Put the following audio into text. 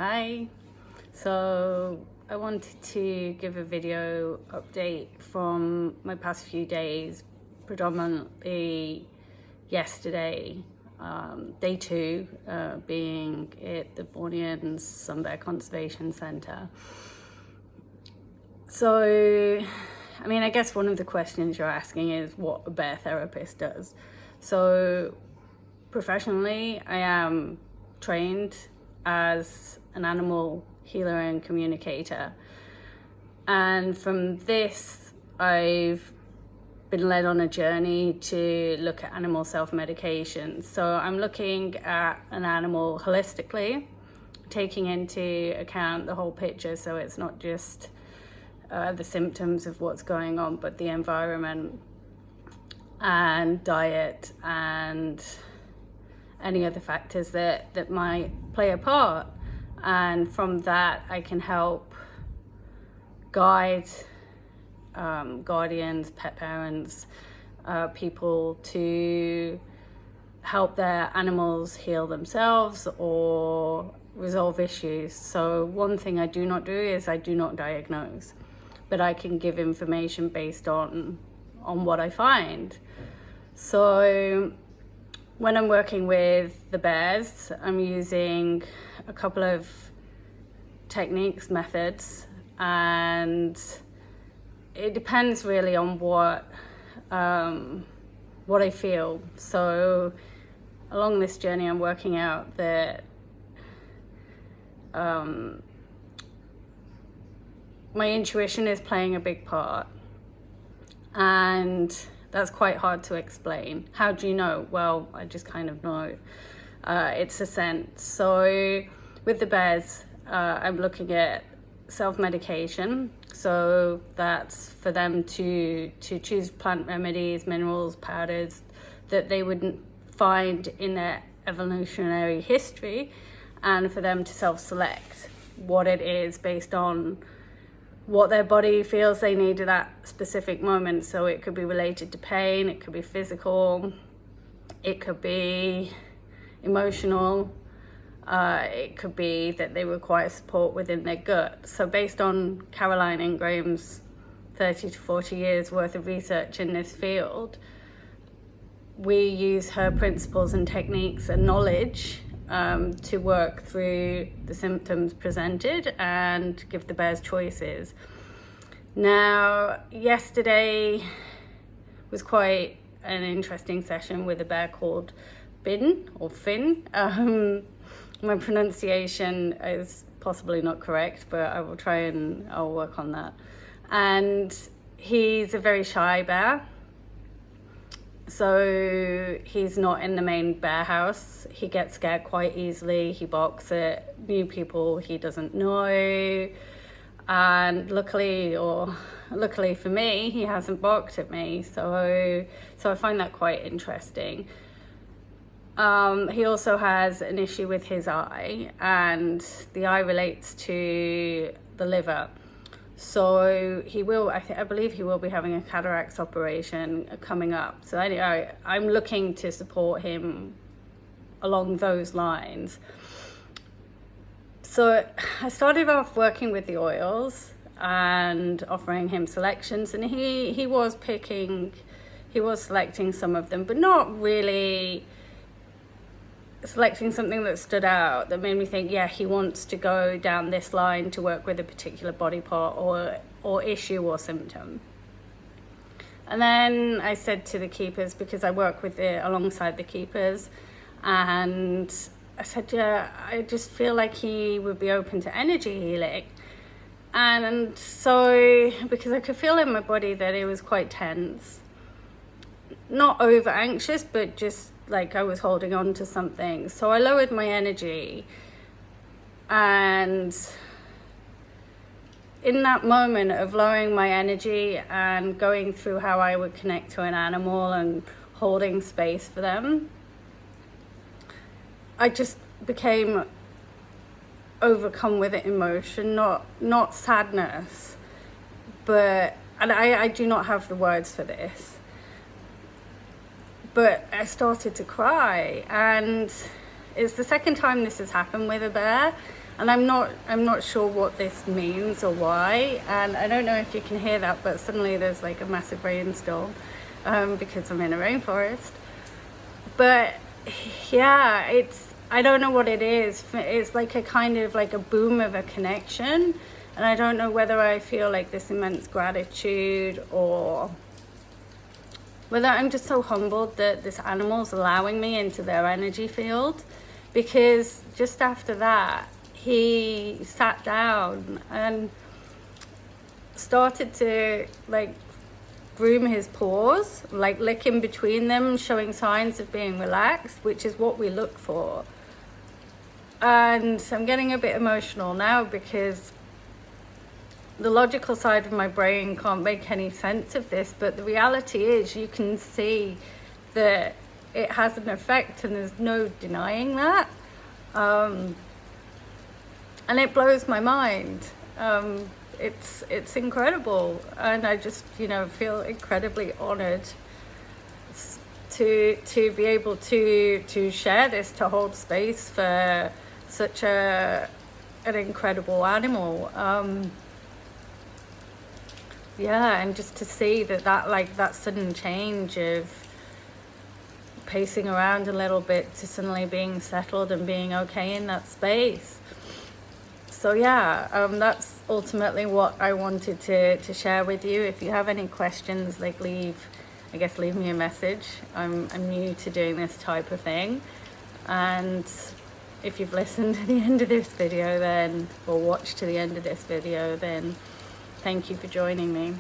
Hi. So I wanted to give a video update from my past few days, predominantly yesterday, day 2, being at the Borneans Sun Bear Conservation Centre. So, I guess one of the questions you're asking is what a bear therapist does. So professionally, I am trained as an animal healer and communicator, and from this I've been led on a journey to look at animal self-medication. So I'm looking at an animal holistically, taking into account the whole picture, so it's not just the symptoms of what's going on, but the environment and diet and any other factors that might play a part. And from that I can help guide guardians, pet parents, people to help their animals heal themselves or resolve issues. So one thing I do not do is I do not diagnose, but I can give information based on what I find. So when I'm working with the bears, I'm using a couple of techniques, methods, and it depends really on what I feel. So along this journey, I'm working out that my intuition is playing a big part, and that's quite hard to explain. How do you know? Well, I just kind of know. It's a sense. So with the bears, I'm looking at self-medication. So that's for them to choose plant remedies, minerals, powders that they wouldn't find in their evolutionary history, and for them to self-select what it is based on what their body feels they need at that specific moment. So it could be related to pain, it could be physical, it could be emotional, it could be that they require support within their gut. So based on Caroline Ingraham's 30 to 40 years worth of research in this field, we use her principles and techniques and knowledge to work through the symptoms presented and give the bears choices. Now, yesterday was quite an interesting session with a bear called Bin or Finn. My pronunciation is possibly not correct, but I will try and I'll work on that. And he's a very shy bear. So he's not in the main bear house. He gets scared quite easily. He barks at new people he doesn't know. And luckily for me, he hasn't barked at me. So I find that quite interesting. He also has an issue with his eye, and the eye relates to the liver. So he will, I believe he will be having a cataracts operation coming up. So anyway, I'm looking to support him along those lines. So I started off working with the oils and offering him selections, and he was selecting some of them, but not really selecting something that stood out, that made me think, yeah, he wants to go down this line to work with a particular body part or issue or symptom. And then I said to the keepers, because I work with alongside the keepers, and I said, yeah, I just feel like he would be open to energy healing. And so, because I could feel in my body that it was quite tense, not over anxious, but just like I was holding on to something. So I lowered my energy, and in that moment of lowering my energy and going through how I would connect to an animal and holding space for them, I just became overcome with emotion, not sadness, but, and I do not have the words for this, but I started to cry. And it's the second time this has happened with a bear, And I'm not sure what this means or why, and I don't know if you can hear that, but suddenly there's like a massive rainstorm because I'm in a rainforest. But yeah, I don't know what it is. It's like a kind of like a boom of a connection, and I don't know whether I feel like this immense gratitude or whether I'm just so humbled that this animal's allowing me into their energy field. Because just after that, he sat down and started to like groom his paws, like licking between them, showing signs of being relaxed, which is what we look for. And I'm getting a bit emotional now because the logical side of my brain can't make any sense of this, but the reality is you can see that it has an effect, and there's no denying that. And it blows my mind. It's incredible, and I just feel incredibly honored to be able to share this, to hold space for such an incredible animal. Yeah, and just to see that sudden change of pacing around a little bit to suddenly being settled and being okay in that space. So yeah, that's ultimately what I wanted to share with you. If you have any questions, like leave me a message. I'm new to doing this type of thing, and if you've listened to the end of this video, then or watched to the end of this video, then thank you for joining me.